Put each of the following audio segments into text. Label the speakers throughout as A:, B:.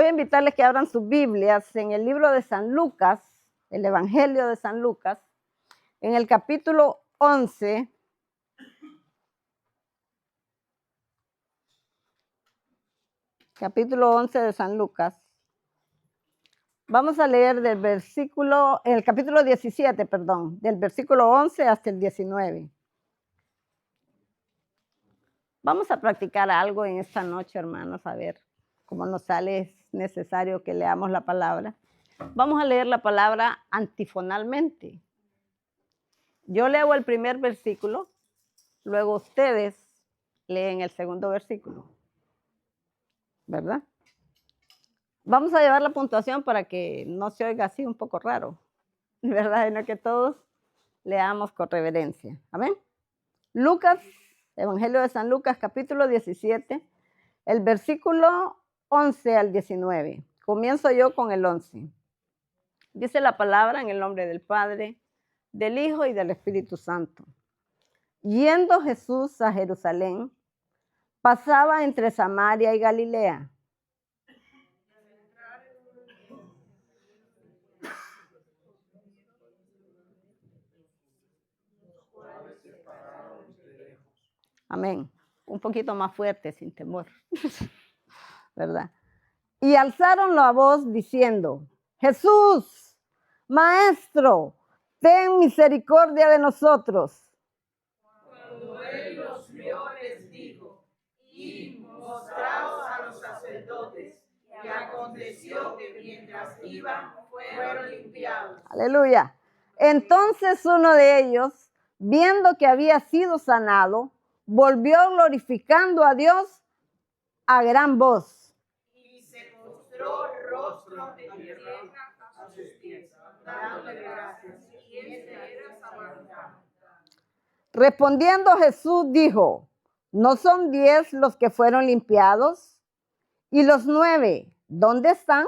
A: Voy a invitarles que abran sus Biblias en el libro de San Lucas, el Evangelio de San Lucas, en el capítulo 11. Capítulo 11 de San Lucas. Vamos a leer del versículo, el capítulo 17, perdón, del versículo 11 hasta el 19. Vamos a practicar algo en esta noche, hermanos, a ver cómo nos sale. Es necesario que leamos la palabra. Vamos a leer la palabra antifonalmente. Yo leo el primer versículo, luego ustedes leen el segundo versículo, ¿verdad? Vamos a llevar la puntuación para que no se oiga así un poco raro, ¿verdad? Sino que todos leamos con reverencia. Amén. Lucas, Evangelio de San Lucas, capítulo 17, el versículo 11 al 19. Comienzo yo con el 11. Dice la palabra en el nombre del Padre, del Hijo y del Espíritu Santo. Yendo Jesús a Jerusalén, pasaba entre Samaria y Galilea. Amén. Un poquito más fuerte, sin temor. ¿Verdad? Y alzaron la voz diciendo: Jesús, Maestro, ten misericordia de nosotros.
B: Cuando él los vio, les dijo: y mostraos a los sacerdotes. Y aconteció que mientras iban, fueron limpiados.
A: Aleluya. Entonces uno de ellos, viendo que había sido sanado, volvió glorificando a Dios a gran voz.
B: Y se postró rostro en tierra a sus pies, dándole gracias. Y este era samaritano.
A: Respondiendo Jesús dijo: ¿no son 10 los que fueron limpiados? ¿Y los 9, dónde están?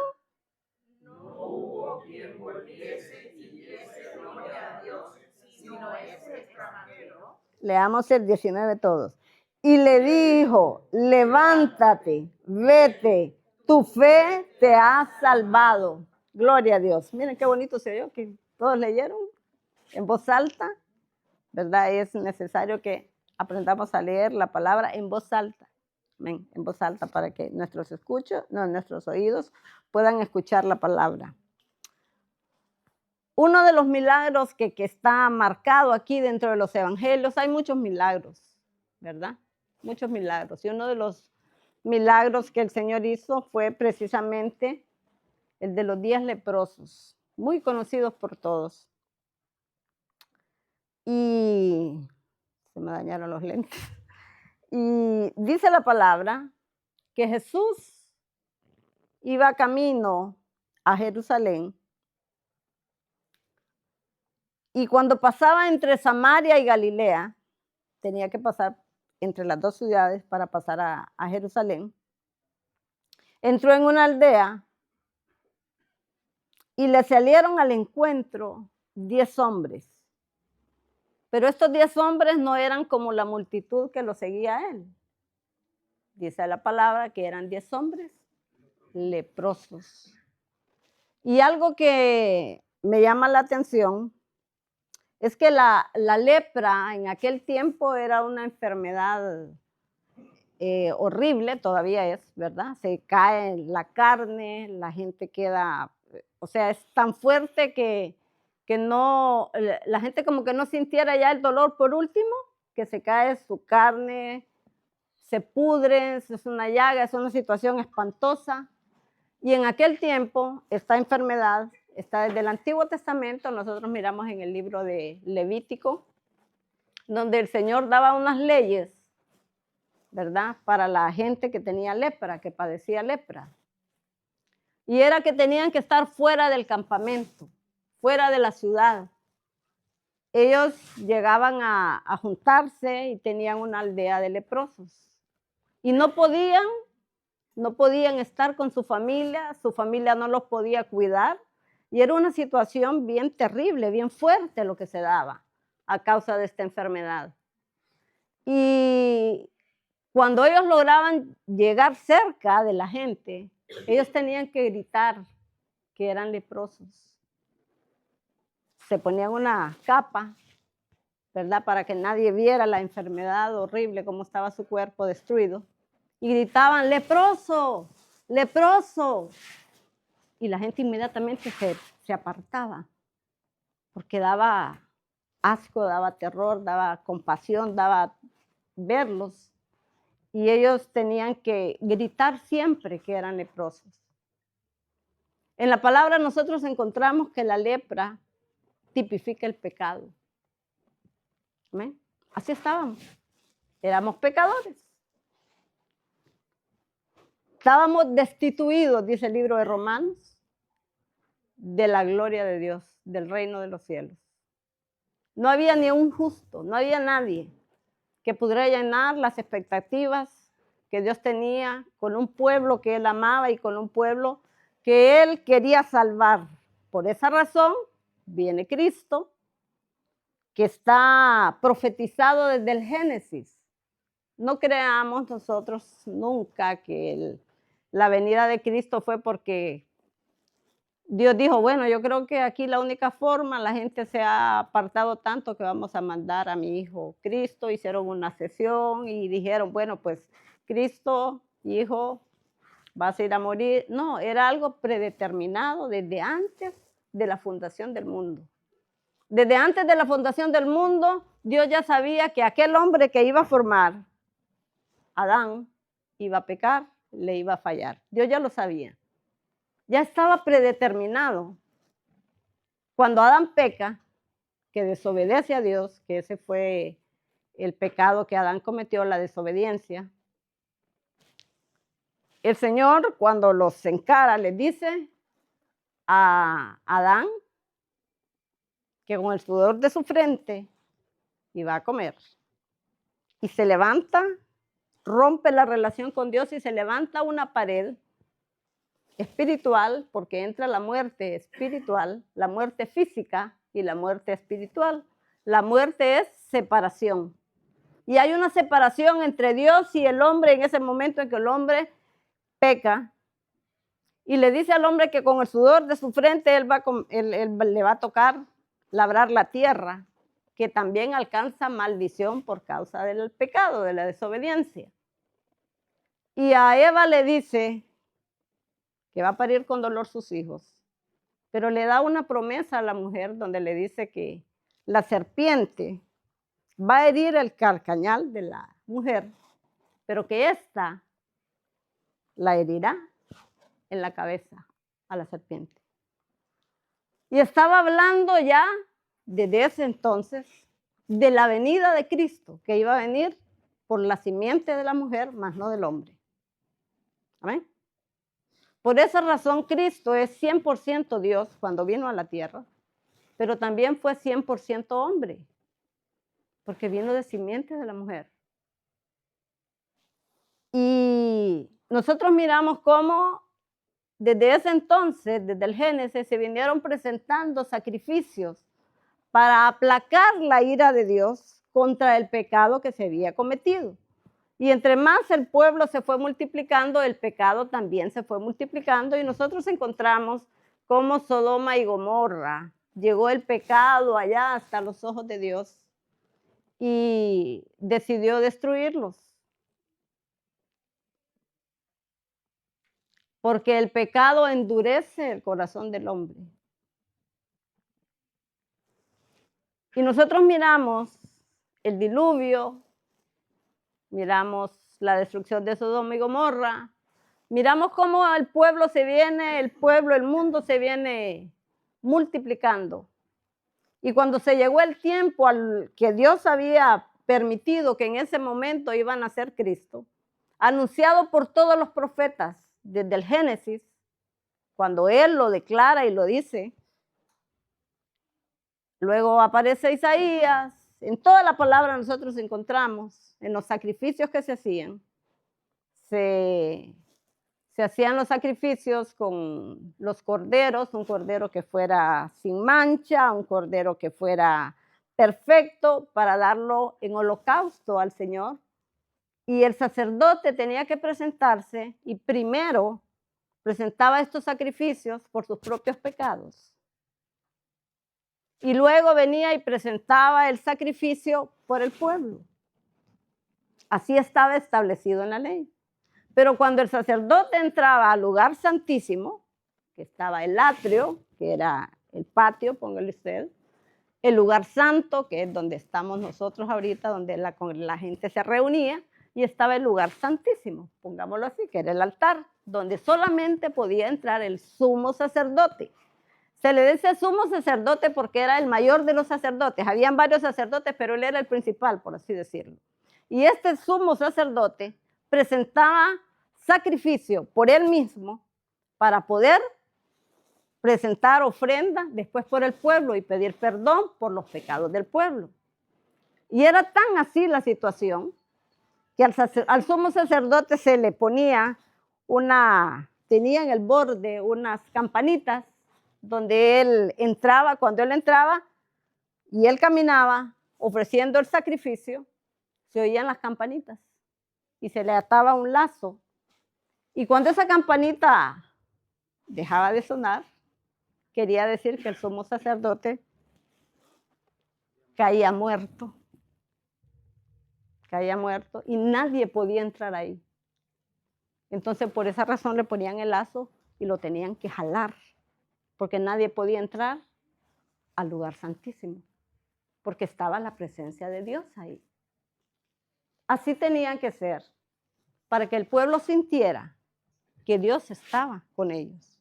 B: No hubo quien volviese y diese gloria a Dios, sino ese extranjero.
A: Leamos el 19 todos. Y le dijo: levántate, vete, tu fe te ha salvado. Gloria a Dios. Miren qué bonito se oyó, que todos leyeron en voz alta, ¿verdad? Es necesario que aprendamos a leer la palabra en voz alta. Amén, en voz alta, para que nuestros oídos puedan escuchar la palabra. Uno de los milagros que está marcado aquí dentro de los evangelios, hay muchos milagros, ¿verdad? Muchos milagros. Y uno de los milagros que el Señor hizo fue precisamente el de los 10 leprosos, muy conocidos por todos. Y se me dañaron los lentes. Y dice la palabra que Jesús iba camino a Jerusalén. Y cuando pasaba entre Samaria y Galilea, tenía que pasar entre las dos ciudades para pasar a Jerusalén. Entró en una aldea y le salieron al encuentro 10 hombres. Pero estos 10 hombres no eran como la multitud que lo seguía a él. Dice la palabra que eran 10 hombres leprosos. Y algo que me llama la atención es que la lepra en aquel tiempo era una enfermedad horrible, todavía es, ¿verdad? Se cae la carne, la gente queda, o sea, es tan fuerte que no, la gente como que no sintiera ya el dolor por último, que se cae su carne, se pudre, es una llaga, es una situación espantosa. Y en aquel tiempo, esta enfermedad está desde el Antiguo Testamento. Nosotros miramos en el libro de Levítico, donde el Señor daba unas leyes, ¿verdad?, para la gente que tenía lepra, que padecía lepra. Y era que tenían que estar fuera del campamento, fuera de la ciudad. Ellos llegaban a juntarse y tenían una aldea de leprosos. Y no podían estar con su familia no los podía cuidar. Y era una situación bien terrible, bien fuerte lo que se daba a causa de esta enfermedad. Y cuando ellos lograban llegar cerca de la gente, Ellos tenían que gritar que eran leprosos. Se ponían una capa, ¿verdad? Para que nadie viera la enfermedad horrible, cómo estaba su cuerpo destruido. Y gritaban, leproso, leproso. Y la gente inmediatamente se apartaba, porque daba asco, daba terror, daba compasión, daba verlos. Y ellos tenían que gritar siempre que eran leprosos. En la palabra nosotros encontramos que la lepra tipifica el pecado. ¿Amén? Así estábamos. Éramos pecadores. Estábamos destituidos, dice el libro de Romanos, de la gloria de Dios, del reino de los cielos. No había ni un justo, no había nadie que pudiera llenar las expectativas que Dios tenía con un pueblo que Él amaba y con un pueblo que Él quería salvar. Por esa razón viene Cristo, que está profetizado desde el Génesis. No creamos nosotros nunca que la venida de Cristo fue porque Dios dijo, bueno, yo creo que aquí la única forma, la gente se ha apartado tanto que vamos a mandar a mi hijo Cristo. Hicieron una sesión y dijeron, bueno, pues Cristo, hijo, vas a ir a morir. No, era algo predeterminado desde antes de la fundación del mundo. Desde antes de la fundación del mundo, Dios ya sabía que aquel hombre que iba a formar, Adán, iba a pecar, le iba a fallar. Dios ya lo sabía. Ya estaba predeterminado. Cuando Adán peca, que desobedece a Dios, que ese fue el pecado que Adán cometió, la desobediencia, el Señor cuando los encara le dice a Adán que con el sudor de su frente iba a comer. Y se levanta, rompe la relación con Dios y se levanta una pared espiritual, porque entra la muerte espiritual, la muerte física y la muerte espiritual. La muerte es separación. Y hay una separación entre Dios y el hombre en ese momento en que el hombre peca. Y le dice al hombre que con el sudor de su frente él le va a tocar labrar la tierra, que también alcanza maldición por causa del pecado, de la desobediencia. Y a Eva le dice que va a parir con dolor sus hijos, pero le da una promesa a la mujer donde le dice que la serpiente va a herir el carcañal de la mujer, pero que ésta la herirá en la cabeza a la serpiente. Y estaba hablando ya desde ese entonces de la venida de Cristo, que iba a venir por la simiente de la mujer, más no del hombre. Amén. Por esa razón Cristo es 100% Dios cuando vino a la tierra, pero también fue 100% hombre, porque vino de simiente de la mujer. Y nosotros miramos cómo desde ese entonces, desde el Génesis, se vinieron presentando sacrificios para aplacar la ira de Dios contra el pecado que se había cometido. Y entre más el pueblo se fue multiplicando, el pecado también se fue multiplicando y nosotros encontramos cómo Sodoma y Gomorra llegó el pecado allá hasta los ojos de Dios y decidió destruirlos. Porque el pecado endurece el corazón del hombre. Y nosotros miramos el diluvio, miramos la destrucción de Sodoma y Gomorra, miramos cómo el pueblo se viene, el mundo se viene multiplicando. Y cuando se llegó el tiempo al que Dios había permitido que en ese momento iba a nacer Cristo, anunciado por todos los profetas desde el Génesis, cuando Él lo declara y lo dice, luego aparece Isaías, en toda la palabra nosotros encontramos, en los sacrificios que se hacían, se hacían los sacrificios con los corderos, un cordero que fuera sin mancha, un cordero que fuera perfecto para darlo en holocausto al Señor. Y el sacerdote tenía que presentarse y primero presentaba estos sacrificios por sus propios pecados. Y luego venía y presentaba el sacrificio por el pueblo. Así estaba establecido en la ley. Pero cuando el sacerdote entraba al lugar santísimo, que estaba el atrio, que era el patio, póngale usted, el lugar santo, que es donde estamos nosotros ahorita, donde la gente se reunía, y estaba el lugar santísimo, pongámoslo así, que era el altar, donde solamente podía entrar el sumo sacerdote. Se le dice sumo sacerdote porque era el mayor de los sacerdotes. Habían varios sacerdotes, pero él era el principal, por así decirlo. Y este sumo sacerdote presentaba sacrificio por él mismo para poder presentar ofrenda después por el pueblo y pedir perdón por los pecados del pueblo. Y era tan así la situación que al sumo sacerdote se le ponía tenía en el borde unas campanitas donde él entraba, cuando él entraba y él caminaba ofreciendo el sacrificio, se oían las campanitas y se le ataba un lazo. Y cuando esa campanita dejaba de sonar, quería decir que el sumo sacerdote caía muerto y nadie podía entrar ahí. Entonces por esa razón le ponían el lazo y lo tenían que jalar, porque nadie podía entrar al lugar santísimo, porque estaba la presencia de Dios ahí. Así tenía que ser, para que el pueblo sintiera que Dios estaba con ellos.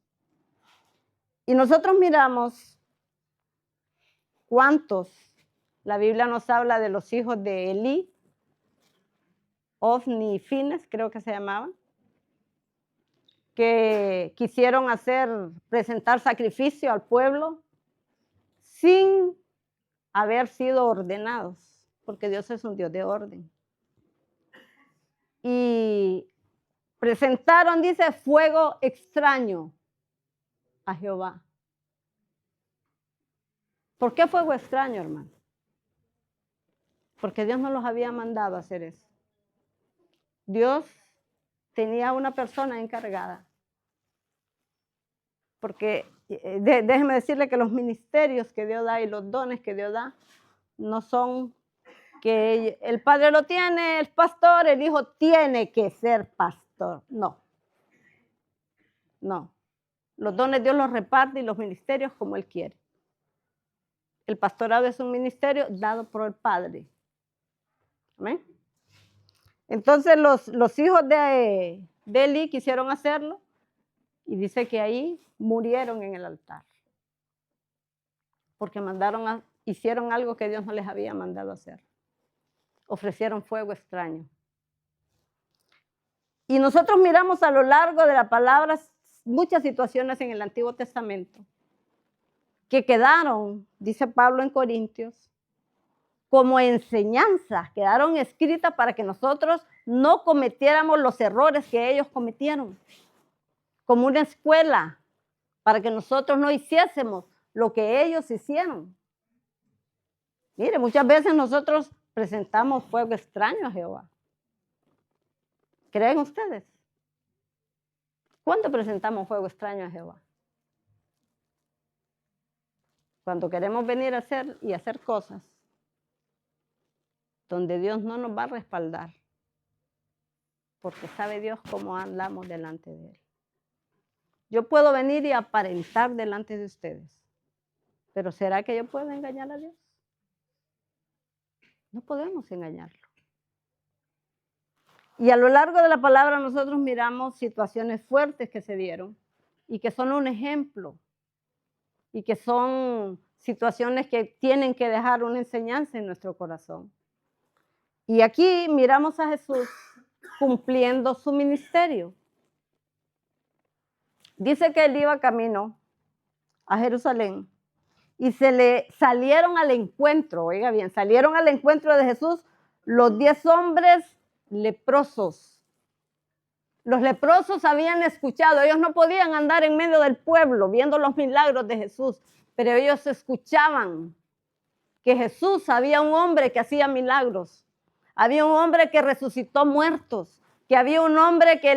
A: Y nosotros miramos cuántos, la Biblia nos habla de los hijos de Elí, Ofni y Fines, creo que se llamaban, que quisieron presentar sacrificio al pueblo sin haber sido ordenados, porque Dios es un Dios de orden. Y presentaron, dice, fuego extraño a Jehová. ¿Por qué fuego extraño, hermano? Porque Dios no los había mandado a hacer eso. Dios tenía una persona encargada. Porque déjeme decirle que los ministerios que Dios da y los dones que Dios da no son que el padre lo tiene, el pastor, el hijo tiene que ser pastor. No. No. Los dones Dios los reparte y los ministerios como Él quiere. El pastorado es un ministerio dado por el Padre. ¿Amén? Entonces los hijos de Elí quisieron hacerlo y dice que ahí murieron en el altar. Porque hicieron algo que Dios no les había mandado hacer. Ofrecieron fuego extraño. Y nosotros miramos a lo largo de la palabra muchas situaciones en el Antiguo Testamento que quedaron, dice Pablo en Corintios, como enseñanzas, quedaron escritas para que nosotros no cometiéramos los errores que ellos cometieron, como una escuela, para que nosotros no hiciésemos lo que ellos hicieron. Mire, muchas veces nosotros presentamos fuego extraño a Jehová. ¿Creen ustedes? ¿Cuándo presentamos fuego extraño a Jehová? Cuando queremos venir a hacer cosas donde Dios no nos va a respaldar, porque sabe Dios cómo andamos delante de Él. Yo puedo venir y aparentar delante de ustedes, pero ¿será que yo puedo engañar a Dios? No podemos engañarlo. Y a lo largo de la palabra nosotros miramos situaciones fuertes que se dieron y que son un ejemplo y que son situaciones que tienen que dejar una enseñanza en nuestro corazón. Y aquí miramos a Jesús cumpliendo su ministerio. Dice que él iba camino a Jerusalén y se le salieron al encuentro, oiga bien, salieron al encuentro de Jesús los 10 hombres leprosos. Los leprosos habían escuchado, ellos no podían andar en medio del pueblo viendo los milagros de Jesús, pero ellos escuchaban que Jesús, había un hombre que hacía milagros, había un hombre que resucitó muertos, que había un hombre que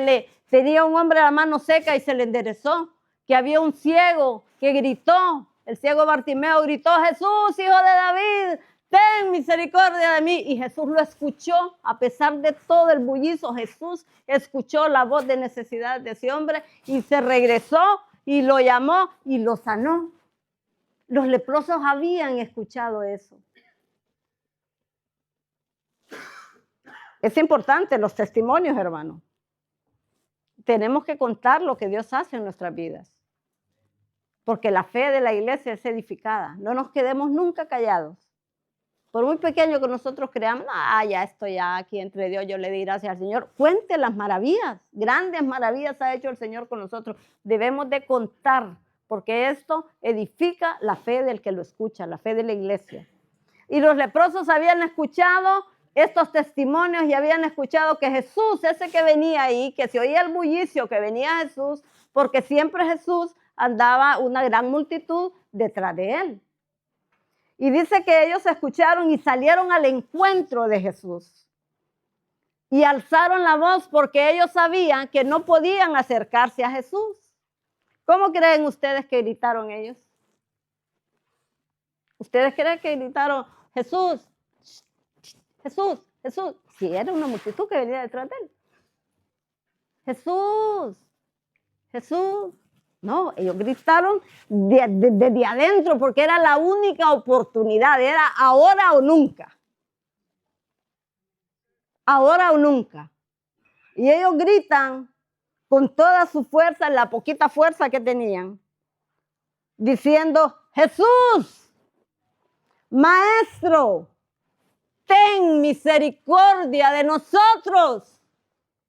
A: tenía un hombre la mano seca y se le enderezó, que había un ciego que gritó, el ciego Bartimeo gritó, Jesús, hijo de David, ten misericordia de mí. Y Jesús lo escuchó, a pesar de todo el bullicio, Jesús escuchó la voz de necesidad de ese hombre y se regresó y lo llamó y lo sanó. Los leprosos habían escuchado eso. Es importante los testimonios, hermano. Tenemos que contar lo que Dios hace en nuestras vidas. Porque la fe de la iglesia es edificada. No nos quedemos nunca callados. Por muy pequeño que nosotros creamos, ya estoy aquí entre Dios, yo le di gracias al Señor. Cuente las maravillas, grandes maravillas ha hecho el Señor con nosotros. Debemos de contar, porque esto edifica la fe del que lo escucha, la fe de la iglesia. Y los leprosos habían escuchado estos testimonios y habían escuchado que Jesús, ese que venía ahí, que se oía el bullicio que venía Jesús, porque siempre Jesús andaba una gran multitud detrás de él. Y dice que ellos escucharon y salieron al encuentro de Jesús. Y alzaron la voz porque ellos sabían que no podían acercarse a Jesús. ¿Cómo creen ustedes que gritaron ellos? ¿Ustedes creen que gritaron, Jesús, Jesús, Jesús? Sí, era una multitud que venía detrás de él. Jesús, Jesús. No, ellos gritaron desde adentro porque era la única oportunidad, era ahora o nunca. Ahora o nunca. Y ellos gritan con toda su fuerza, la poquita fuerza que tenían, diciendo, Jesús, Maestro, ten misericordia de nosotros.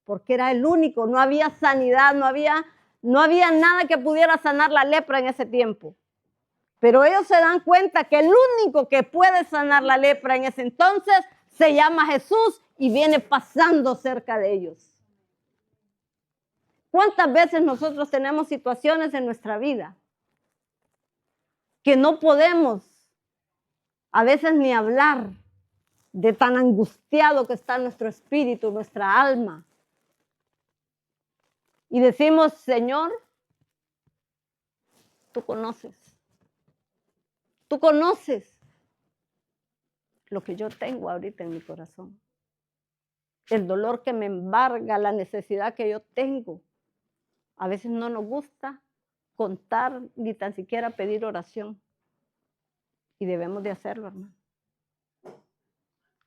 A: Porque era el único, no había sanidad, no había nada que pudiera sanar la lepra en ese tiempo. Pero ellos se dan cuenta que el único que puede sanar la lepra en ese entonces se llama Jesús y viene pasando cerca de ellos. ¿Cuántas veces nosotros tenemos situaciones en nuestra vida que no podemos a veces ni hablar de tan angustiado que está nuestro espíritu, nuestra alma? Y decimos, Señor, tú conoces lo que yo tengo ahorita en mi corazón. El dolor que me embarga, la necesidad que yo tengo. A veces no nos gusta contar ni tan siquiera pedir oración. Y debemos de hacerlo, hermano.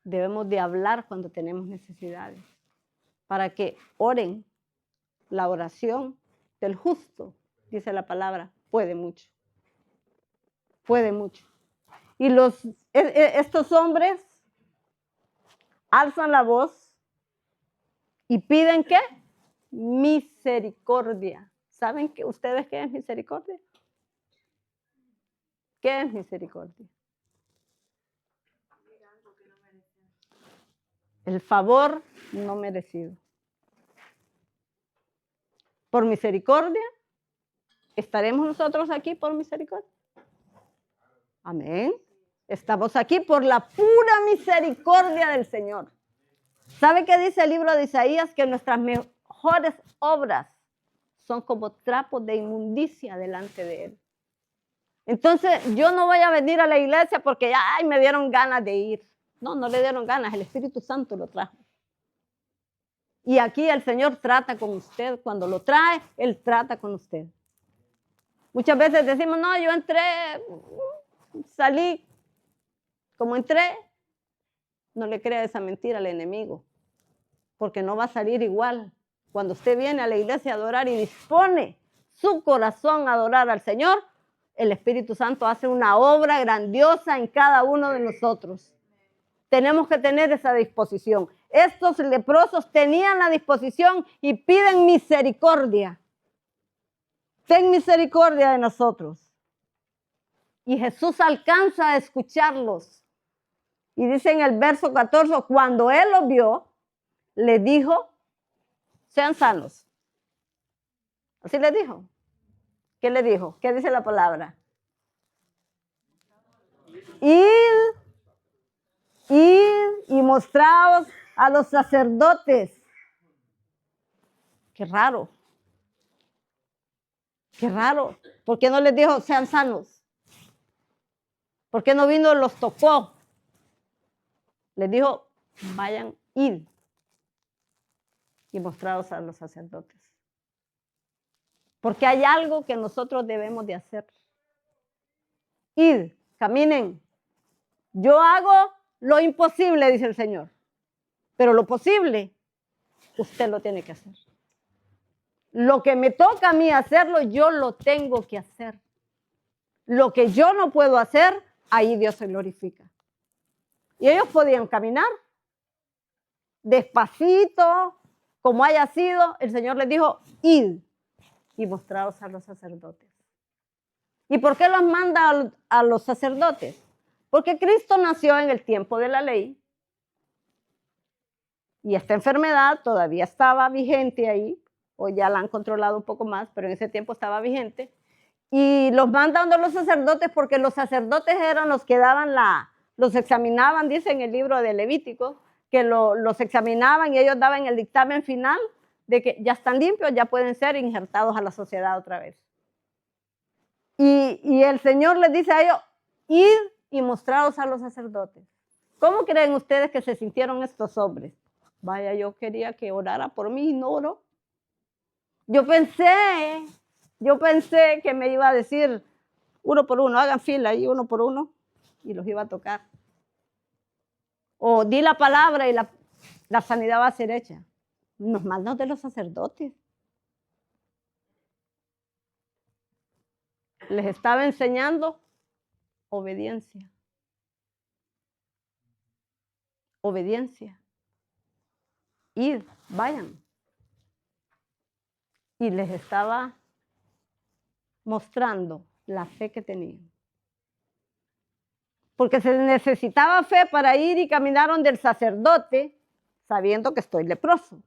A: Debemos de hablar cuando tenemos necesidades. Para que oren. La oración del justo, dice la palabra, puede mucho. Puede mucho. Y estos hombres alzan la voz y piden ¿qué? Misericordia. ¿Saben ustedes qué es misericordia? ¿Qué es misericordia? El favor no merecido. Por misericordia, ¿estaremos nosotros aquí por misericordia? Amén. Estamos aquí por la pura misericordia del Señor. ¿Sabe qué dice el libro de Isaías? Que nuestras mejores obras son como trapos de inmundicia delante de Él. Entonces, yo no voy a venir a la iglesia porque me dieron ganas de ir. No, no le dieron ganas, el Espíritu Santo lo trajo. Y aquí el Señor trata con usted. Cuando lo trae, Él trata con usted. Muchas veces decimos, no, yo entré, salí. Como entré, no le crea esa mentira al enemigo. Porque no va a salir igual. Cuando usted viene a la iglesia a adorar y dispone su corazón a adorar al Señor, el Espíritu Santo hace una obra grandiosa en cada uno de nosotros. Tenemos que tener esa disposición. Estos leprosos tenían la disposición y piden misericordia. Ten misericordia de nosotros. Y Jesús alcanza a escucarlos. Y dice en el verso 14, cuando Él los vio, le dijo, sean sanos. Así le dijo. ¿Qué le dijo? ¿Qué dice la palabra? Id y mostraos a los sacerdotes. Qué raro. Qué raro. ¿Por qué no les dijo sean sanos? ¿Por qué no vino, los tocó? Les dijo, vayan, id y mostrados a los sacerdotes. Porque hay algo que nosotros debemos de hacer. Id, caminen. Yo hago lo imposible, dice el Señor. Pero lo posible, usted lo tiene que hacer. Lo que me toca a mí hacerlo, yo lo tengo que hacer. Lo que yo no puedo hacer, ahí Dios se glorifica. Y ellos podían caminar despacito, como haya sido. El Señor les dijo, id y mostraos a los sacerdotes. ¿Y por qué los manda a los sacerdotes? Porque Cristo nació en el tiempo de la ley y esta enfermedad todavía estaba vigente ahí, o ya la han controlado un poco más, pero en ese tiempo estaba vigente. Y los mandan a los sacerdotes porque los sacerdotes eran los que daban los examinaban, dice en el libro de Levítico, que los examinaban y ellos daban el dictamen final de que ya están limpios, ya pueden ser injertados a la sociedad otra vez. Y el Señor les dice a ellos, id y mostraos a los sacerdotes. ¿Cómo creen ustedes que se sintieron estos hombres? Vaya, yo quería que orara por mí y no oró. Yo pensé que me iba a decir uno por uno, hagan fila ahí uno por uno, y los iba a tocar. O di la palabra y la sanidad va a ser hecha. Nos mandan de los sacerdotes. Les estaba enseñando obediencia. Obediencia. Id, vayan. Y les estaba mostrando la fe que tenían. Porque se necesitaba fe para ir y caminaron del sacerdote sabiendo que estoy leproso.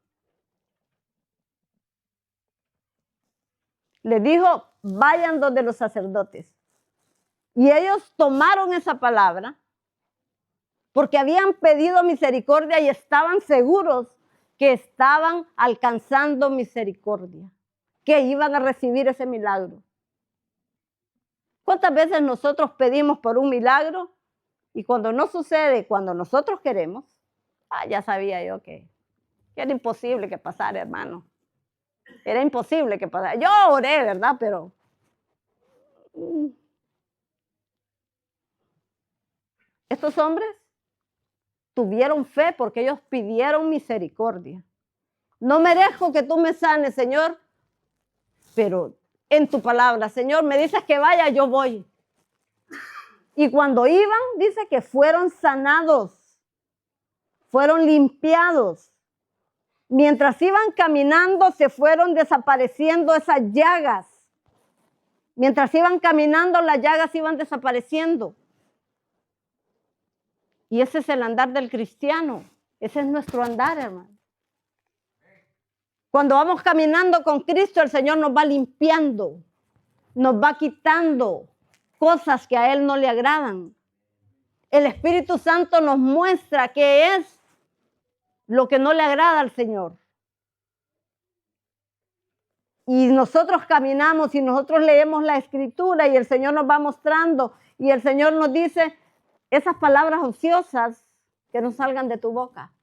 A: Les dijo, vayan donde los sacerdotes. Y ellos tomaron esa palabra porque habían pedido misericordia y estaban seguros que estaban alcanzando misericordia, que iban a recibir ese milagro. ¿Cuántas veces nosotros pedimos por un milagro y cuando no sucede, cuando nosotros queremos, ya sabía yo que era imposible que pasara, hermano? Era imposible que pasara. Yo oré, ¿verdad? Pero estos hombres tuvieron fe porque ellos pidieron misericordia. No merezco que tú me sanes, Señor, pero en tu palabra, Señor, me dices que vaya, yo voy. Y cuando iban, dice que fueron sanados, fueron limpiados. Mientras iban caminando, se fueron desapareciendo esas llagas. Mientras iban caminando, las llagas iban desapareciendo. Y ese es el andar del cristiano. Ese es nuestro andar, hermano. Cuando vamos caminando con Cristo, el Señor nos va limpiando, nos va quitando cosas que a Él no le agradan. El Espíritu Santo nos muestra qué es lo que no le agrada al Señor. Y nosotros caminamos y nosotros leemos la Escritura y el Señor nos va mostrando y el Señor nos dice esas palabras ociosas que no salgan de tu boca.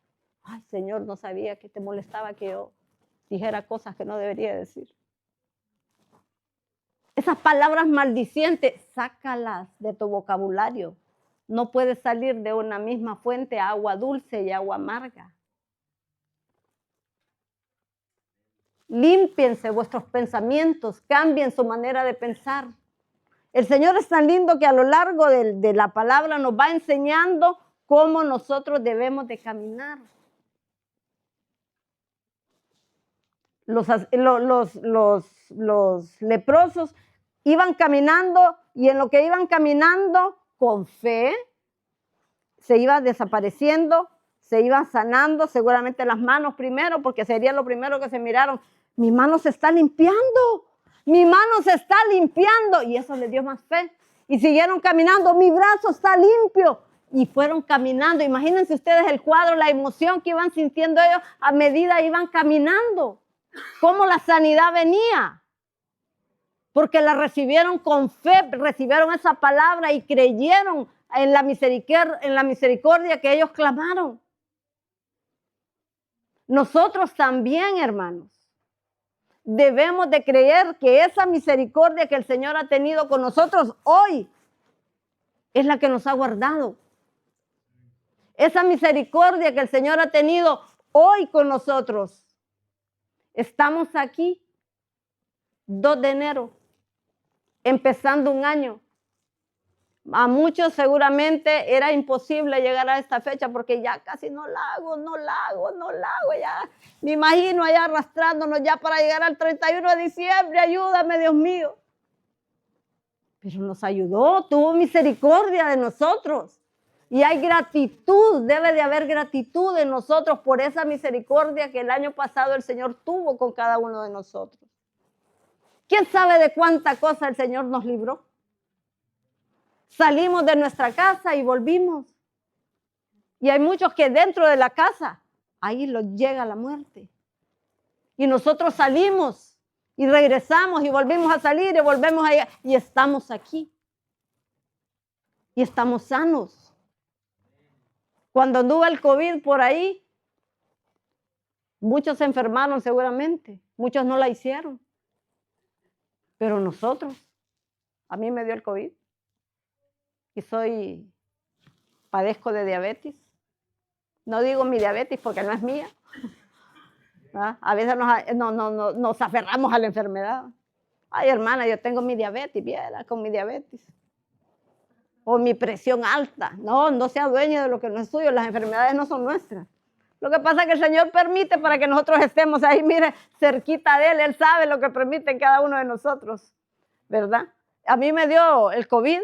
A: Ay, Señor, no sabía que te molestaba que yo dijera cosas que no debería decir. Esas palabras maldicientes, sácalas de tu vocabulario. No puede salir de una misma fuente agua dulce y agua amarga. Límpiense vuestros pensamientos, cambien su manera de pensar. El Señor es tan lindo que a lo largo de la palabra nos va enseñando cómo nosotros debemos de caminar. Los leprosos iban caminando y en lo que iban caminando con fe, se iba desapareciendo, se iban sanando, seguramente las manos primero, porque sería lo primero que se miraron. Mi mano se está limpiando, mi mano se está limpiando. Y eso les dio más fe. Y siguieron caminando, mi brazo está limpio. Y fueron caminando. Imagínense ustedes el cuadro, la emoción que iban sintiendo ellos a medida iban caminando. cómo la sanidad venía. Porque la recibieron con fe, recibieron esa palabra y creyeron en la misericordia que ellos clamaron. Nosotros también, hermanos, debemos de creer que esa misericordia que el Señor ha tenido con nosotros hoy es la que nos ha guardado. Esa misericordia que el Señor ha tenido hoy con nosotros. Estamos aquí, 2 de enero, empezando un año. A muchos seguramente era imposible llegar a esta fecha porque ya casi no la hago, ya me imagino allá arrastrándonos ya para llegar al 31 de diciembre, ayúdame, Dios mío. Pero nos ayudó, tuvo misericordia de nosotros. Y hay gratitud, debe de haber gratitud en nosotros por esa misericordia que el año pasado el Señor tuvo con cada uno de nosotros. ¿Quién sabe de cuánta cosa el Señor nos libró? Salimos de nuestra casa y volvimos. Y hay muchos que dentro de la casa, ahí los llega la muerte. Y nosotros salimos y regresamos y volvimos a salir y volvemos allá. Y estamos aquí. Y estamos sanos. Cuando anduvo el COVID por ahí, muchos se enfermaron seguramente. Muchos no la hicieron. Pero nosotros, a mí me dio el COVID. Y padezco de diabetes. No digo mi diabetes porque no es mía. ¿Ah? A veces nos aferramos a la enfermedad. Ay, hermana, yo tengo mi diabetes, viera, con mi diabetes. O mi presión alta. No sea dueña de lo que no es suyo. Las enfermedades no son nuestras. Lo que pasa es que el Señor permite para que nosotros estemos ahí, mire, cerquita de Él. Él sabe lo que permite en cada uno de nosotros, ¿verdad? A mí me dio el COVID.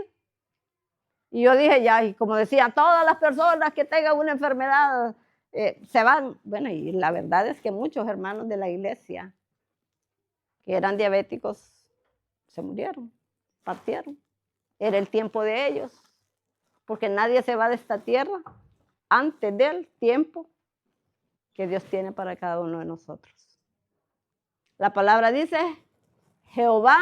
A: Y yo dije ya, y como decía, todas las personas que tengan una enfermedad se van. Bueno, y la verdad es que muchos hermanos de la iglesia que eran diabéticos se murieron, partieron. Era el tiempo de ellos, porque nadie se va de esta tierra antes del tiempo que Dios tiene para cada uno de nosotros. La palabra dice, Jehová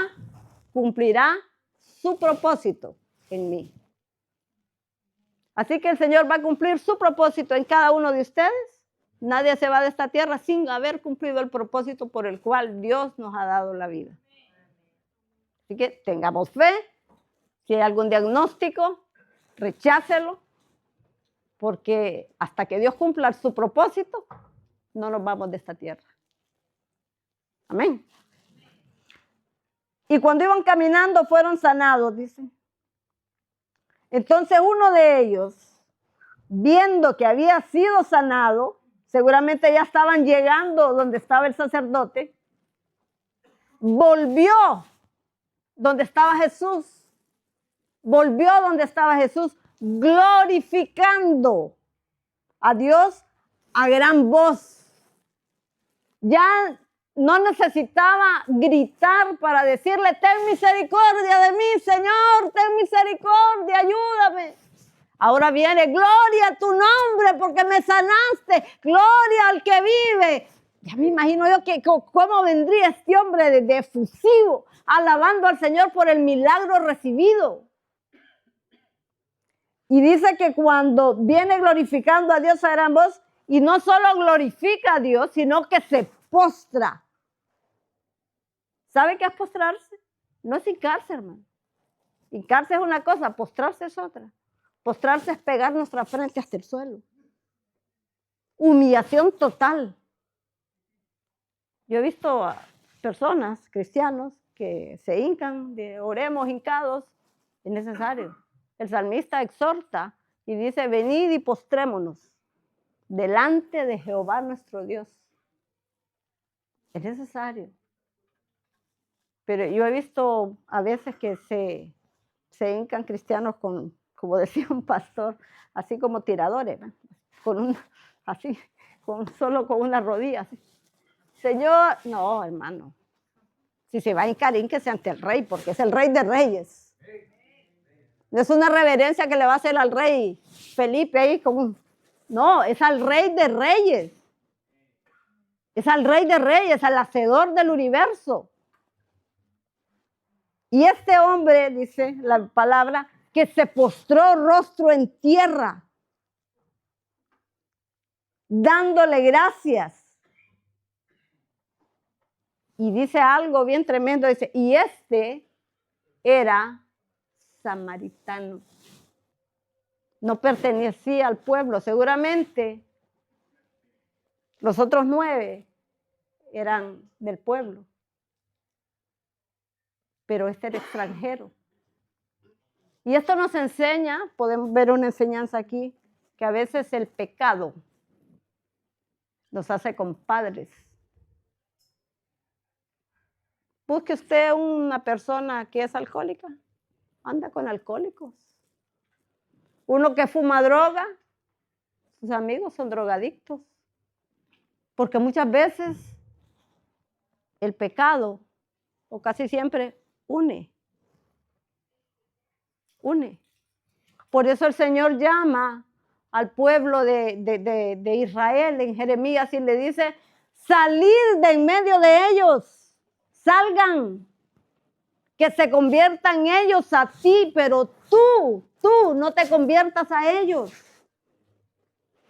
A: cumplirá su propósito en mí. Así que el Señor va a cumplir su propósito en cada uno de ustedes. Nadie se va de esta tierra sin haber cumplido el propósito por el cual Dios nos ha dado la vida. Así que tengamos fe. Si hay algún diagnóstico, rechácelo. Porque hasta que Dios cumpla su propósito, no nos vamos de esta tierra. Amén. Y cuando iban caminando fueron sanados, dice. Entonces uno de ellos, viendo que había sido sanado, seguramente ya estaban llegando donde estaba el sacerdote, volvió donde estaba Jesús, glorificando a Dios a gran voz. Ya no necesitaba gritar para decirle, ten misericordia de mí, Señor, ten misericordia, ayúdame. Ahora viene, gloria a tu nombre porque me sanaste, gloria al que vive. Ya me imagino yo que cómo vendría este hombre de efusivo, alabando al Señor por el milagro recibido. Y dice que cuando viene glorificando a Dios a gran voz, y no solo glorifica a Dios, sino que se postra. ¿Sabe qué es postrarse? No es hincarse, hermano. Hincarse es una cosa, postrarse es otra. Postrarse es pegar nuestra frente hasta el suelo. Humillación total. Yo he visto a personas, cristianos, que se hincan, oremos hincados, es necesario. El salmista exhorta y dice, venid y postrémonos delante de Jehová nuestro Dios. Es necesario. Pero yo he visto a veces que se hincan cristianos con, como decía un pastor, así como tiradores, ¿no? Solo con una rodilla. Así. Señor, no, hermano. Si se va a hincar, hínquese ante el rey, porque es el rey de reyes. No es una reverencia que le va a hacer al rey Felipe ahí con un... No, es al rey de reyes. Es al Rey de Reyes, al Hacedor del universo. Y este hombre, dice la palabra, que se postró rostro en tierra, dándole gracias. Y dice algo bien tremendo, dice, y este era samaritano. No pertenecía al pueblo, seguramente los otros 9 eran del pueblo, pero este era extranjero. Y esto nos enseña, podemos ver una enseñanza aquí, que a veces el pecado nos hace compadres. Busque usted una persona que es alcohólica, anda con alcohólicos. Uno que fuma droga, sus amigos son drogadictos. Porque muchas veces el pecado, o casi siempre, une. Por eso el Señor llama al pueblo de Israel en Jeremías y le dice, salid de en medio de ellos, salgan, que se conviertan ellos a ti, pero tú no te conviertas a ellos.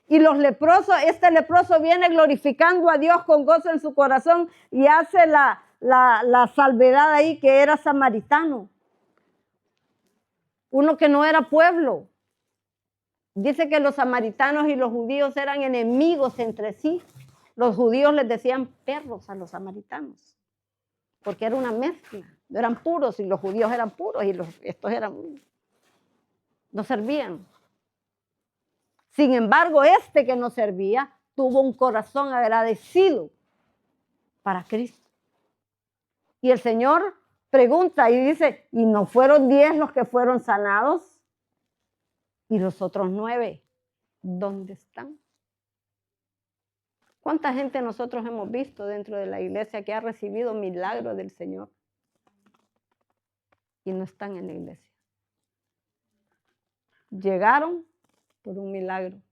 A: Y los leprosos, este leproso viene glorificando a Dios con gozo en su corazón y hace la salvedad ahí que era samaritano. Uno que no era pueblo. Dice que los samaritanos y los judíos eran enemigos entre sí. Los judíos les decían perros a los samaritanos, porque era una mezcla. Eran puros y los judíos eran puros y estos no servían. Sin embargo, este que no servía tuvo un corazón agradecido para Cristo. Y el Señor pregunta y dice, ¿y no fueron 10 los que fueron sanados? ¿Y los otros 9, dónde están? ¿Cuánta gente nosotros hemos visto dentro de la iglesia que ha recibido milagros del Señor y no están en la iglesia? Llegaron por un milagro.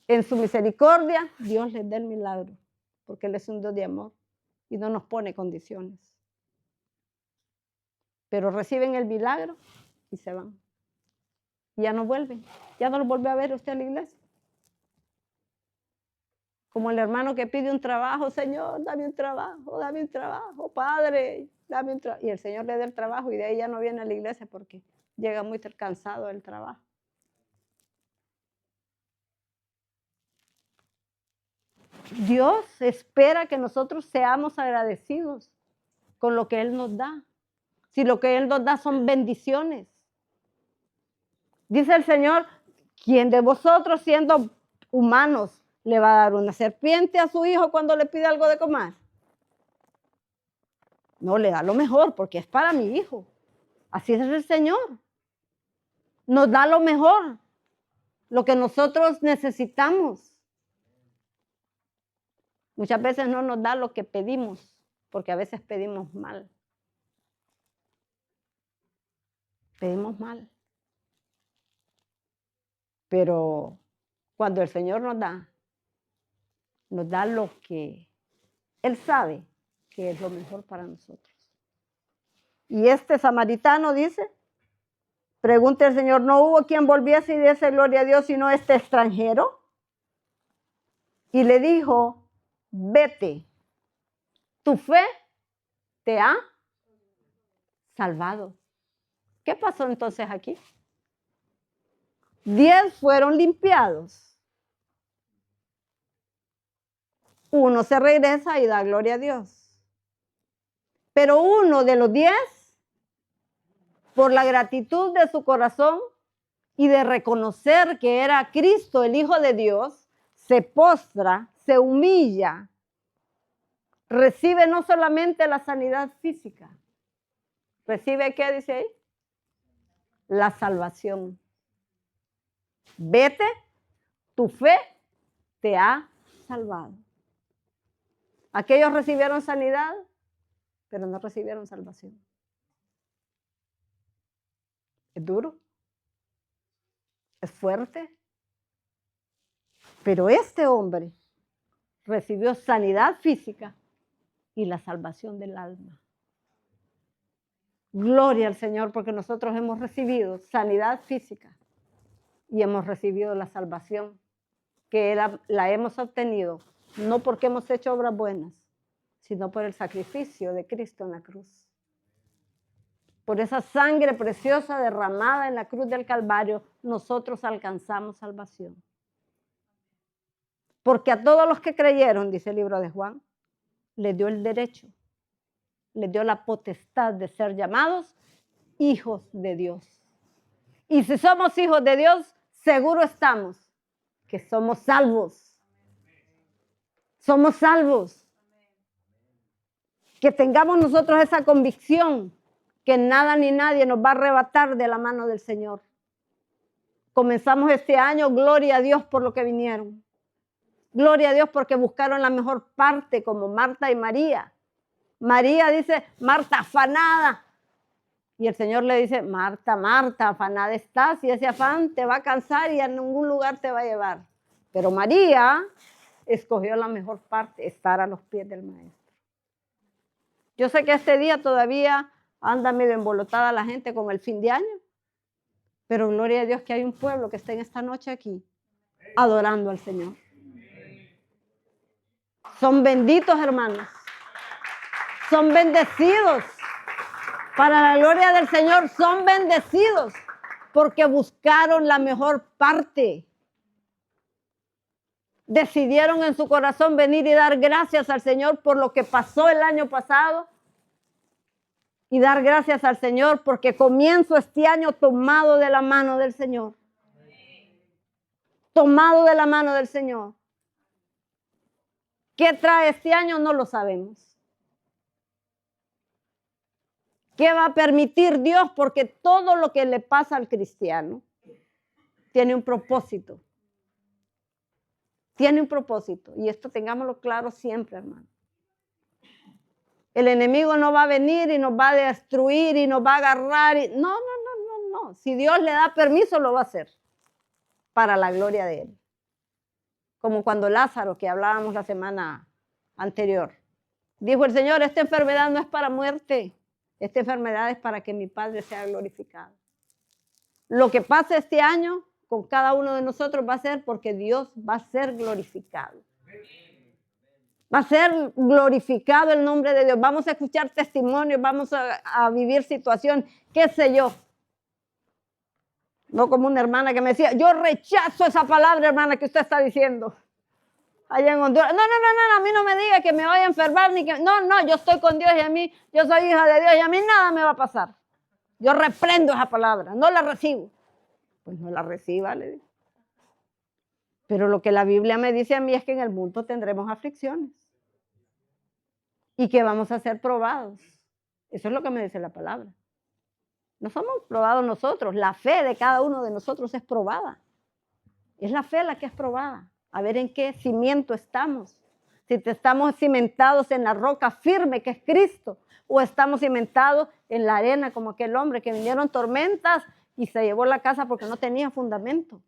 A: En su misericordia, Dios les da el milagro, porque Él es un Dios de amor y no nos pone condiciones. Pero reciben el milagro y se van. Y ya no vuelven, ya no los vuelve a ver usted a la iglesia. Como el hermano que pide un trabajo, Señor, dame un trabajo, Padre, dame un trabajo. Y el Señor le da el trabajo y de ahí ya no viene a la iglesia porque llega muy cansado del trabajo. Dios espera que nosotros seamos agradecidos con lo que Él nos da. Si lo que Él nos da son bendiciones. Dice el Señor, ¿quién de vosotros siendo humanos le va a dar una serpiente a su hijo cuando le pide algo de comer? No, le da lo mejor porque es para mi hijo. Así es el Señor. Nos da lo mejor, lo que nosotros necesitamos. Muchas veces no nos da lo que pedimos, porque a veces pedimos mal. Pedimos mal. Pero cuando el Señor nos da lo que Él sabe que es lo mejor para nosotros. Y este samaritano dice, pregunta el Señor, ¿no hubo quien volviese y diese gloria a Dios sino este extranjero? Y le dijo, vete, tu fe te ha salvado. ¿Qué pasó entonces aquí? 10 fueron limpiados. 1 se regresa y da gloria a Dios. Pero uno de los 10, por la gratitud de su corazón y de reconocer que era Cristo, el Hijo de Dios, se postra, se humilla, recibe no solamente la sanidad física, recibe, ¿qué dice ahí? La salvación. Vete, tu fe te ha salvado. Aquellos recibieron sanidad, pero no recibieron salvación. Es duro, es fuerte, pero este hombre recibió sanidad física y la salvación del alma. Gloria al Señor, porque nosotros hemos recibido sanidad física y hemos recibido la salvación, que la hemos obtenido no porque hemos hecho obras buenas, sino por el sacrificio de Cristo en la cruz. Por esa sangre preciosa derramada en la cruz del Calvario, nosotros alcanzamos salvación. Porque a todos los que creyeron, dice el libro de Juan, les dio el derecho, les dio la potestad de ser llamados hijos de Dios. Y si somos hijos de Dios, seguro estamos que somos salvos. Somos salvos. Que tengamos nosotros esa convicción que nada ni nadie nos va a arrebatar de la mano del Señor. Comenzamos este año, gloria a Dios por lo que vinieron. Gloria a Dios porque buscaron la mejor parte, como Marta y María. María dice, Marta, afanada. Y el Señor le dice, Marta, Marta, afanada estás y ese afán te va a cansar y a ningún lugar te va a llevar. Pero María escogió la mejor parte, estar a los pies del Maestro. Yo sé que este día todavía anda medio embolotada la gente con el fin de año, pero gloria a Dios que hay un pueblo que está en esta noche aquí adorando al Señor. Son benditos, hermanos. Son bendecidos. Para la gloria del Señor, son bendecidos porque buscaron la mejor parte. Decidieron en su corazón venir y dar gracias al Señor por lo que pasó el año pasado y dar gracias al Señor porque comienzo este año tomado de la mano del Señor. Tomado de la mano del Señor. ¿Qué trae este año? No lo sabemos. ¿Qué va a permitir Dios? Porque todo lo que le pasa al cristiano tiene un propósito. Tiene un propósito. Y esto tengámoslo claro siempre, hermano. El enemigo no va a venir y nos va a destruir y nos va a agarrar. No. Si Dios le da permiso, lo va a hacer. Para la gloria de Él. Como cuando Lázaro, que hablábamos la semana anterior, dijo el Señor, esta enfermedad no es para muerte. Esta enfermedad es para que mi Padre sea glorificado. Lo que pase este año con cada uno de nosotros va a ser porque Dios va a ser glorificado. Va a ser glorificado el nombre de Dios. Vamos a escuchar testimonios, vamos a vivir situación, qué sé yo. No como una hermana que me decía, yo rechazo esa palabra, hermana, que usted está diciendo. Allá en Honduras. No, a mí no me diga que me vaya a enfermar, ni que... No, yo estoy con Dios y a mí, yo soy hija de Dios y a mí nada me va a pasar. Yo reprendo esa palabra, no la recibo. Pues no la reciba, le digo. Pero lo que la Biblia me dice a mí es que en el mundo tendremos aflicciones. Y que vamos a ser probados. Eso es lo que me dice la palabra. No somos probados nosotros, la fe de cada uno de nosotros es probada. Es la fe la que es probada. A ver en qué cimiento estamos. Si estamos cimentados en la roca firme que es Cristo, o estamos cimentados en la arena como aquel hombre que vinieron tormentas y se llevó la casa porque no tenía fundamento.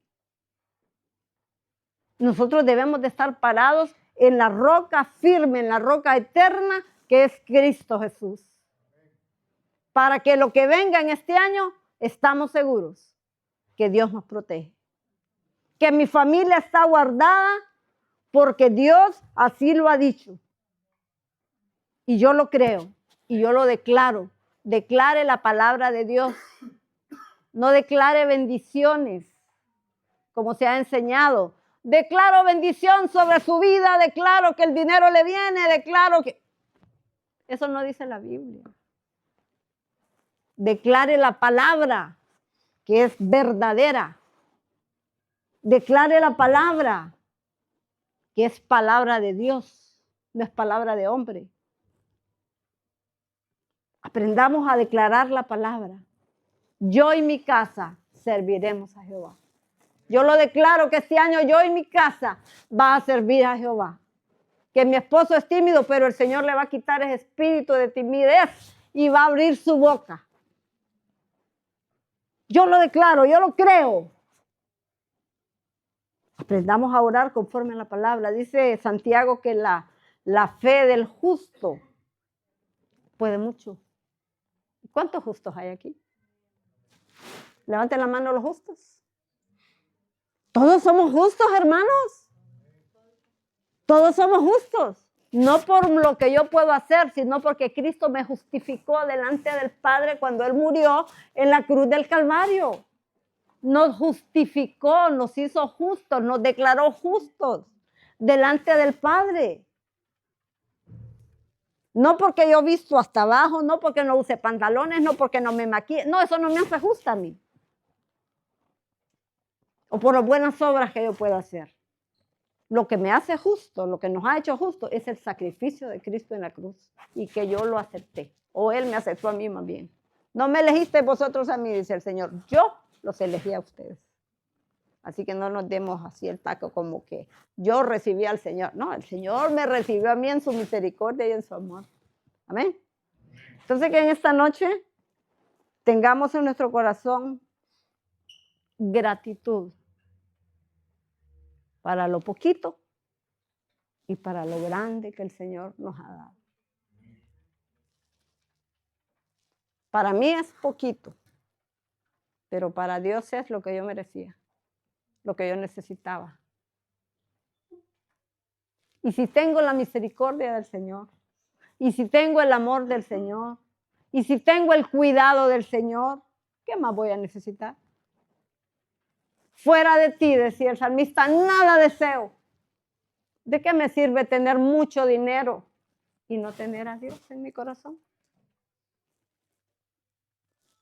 A: Nosotros debemos de estar parados en la roca firme, en la roca eterna que es Cristo Jesús. Para que lo que venga en este año, estamos seguros que Dios nos protege. Que mi familia está guardada porque Dios así lo ha dicho. Y yo lo creo y yo lo declaro. Declare la palabra de Dios. No declare bendiciones como se ha enseñado. Declaro bendición sobre su vida, declaro que el dinero le viene, declaro que... Eso no dice la Biblia. Declare la palabra que es verdadera. Declare la palabra que es palabra de Dios, no es palabra de hombre. Aprendamos a declarar la palabra. Yo y mi casa serviremos a Jehová. Yo lo declaro que este año yo y mi casa va a servir a Jehová. Que mi esposo es tímido, pero el Señor le va a quitar ese espíritu de timidez y va a abrir su boca. Yo lo declaro, yo lo creo. Aprendamos a orar conforme a la palabra. Dice Santiago que la fe del justo puede mucho. ¿Cuántos justos hay aquí? Levanten la mano los justos. Todos somos justos, hermanos. Todos somos justos. No por lo que yo puedo hacer, sino porque Cristo me justificó delante del Padre cuando Él murió en la cruz del Calvario. Nos justificó, nos hizo justos, nos declaró justos delante del Padre. No porque yo visto hasta abajo, no porque no use pantalones, no porque no me maquille. No, eso no me hace justa a mí. O por las buenas obras que yo pueda hacer. Lo que me hace justo, lo que nos ha hecho justo, es el sacrificio de Cristo en la cruz. Y que yo lo acepté. O Él me aceptó a mí más bien. No me elegiste vosotros a mí, dice el Señor. Yo los elegí a ustedes. Así que no nos demos así el taco como que yo recibí al Señor. No, el Señor me recibió a mí en su misericordia y en su amor. Amén. Entonces que en esta noche tengamos en nuestro corazón gratitud para lo poquito y para lo grande que el Señor nos ha dado. Para mí es poquito, pero para Dios es lo que yo merecía, lo que yo necesitaba. Y si tengo la misericordia del Señor, y si tengo el amor del Señor, y si tengo el cuidado del Señor, ¿qué más voy a necesitar? Fuera de ti, decía el salmista, nada deseo. ¿De qué me sirve tener mucho dinero y no tener a Dios en mi corazón?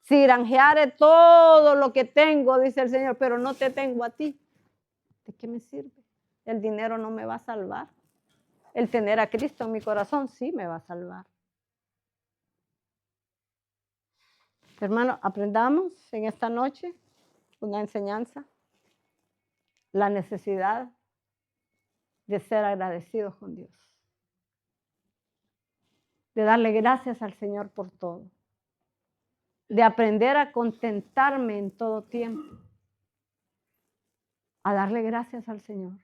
A: Si granjeare todo lo que tengo, dice el Señor, pero no te tengo a ti, ¿de qué me sirve? El dinero no me va a salvar. El tener a Cristo en mi corazón sí me va a salvar. Hermano, aprendamos en esta noche una enseñanza, la necesidad de ser agradecidos con Dios, de darle gracias al Señor por todo, de aprender a contentarme en todo tiempo, a darle gracias al Señor.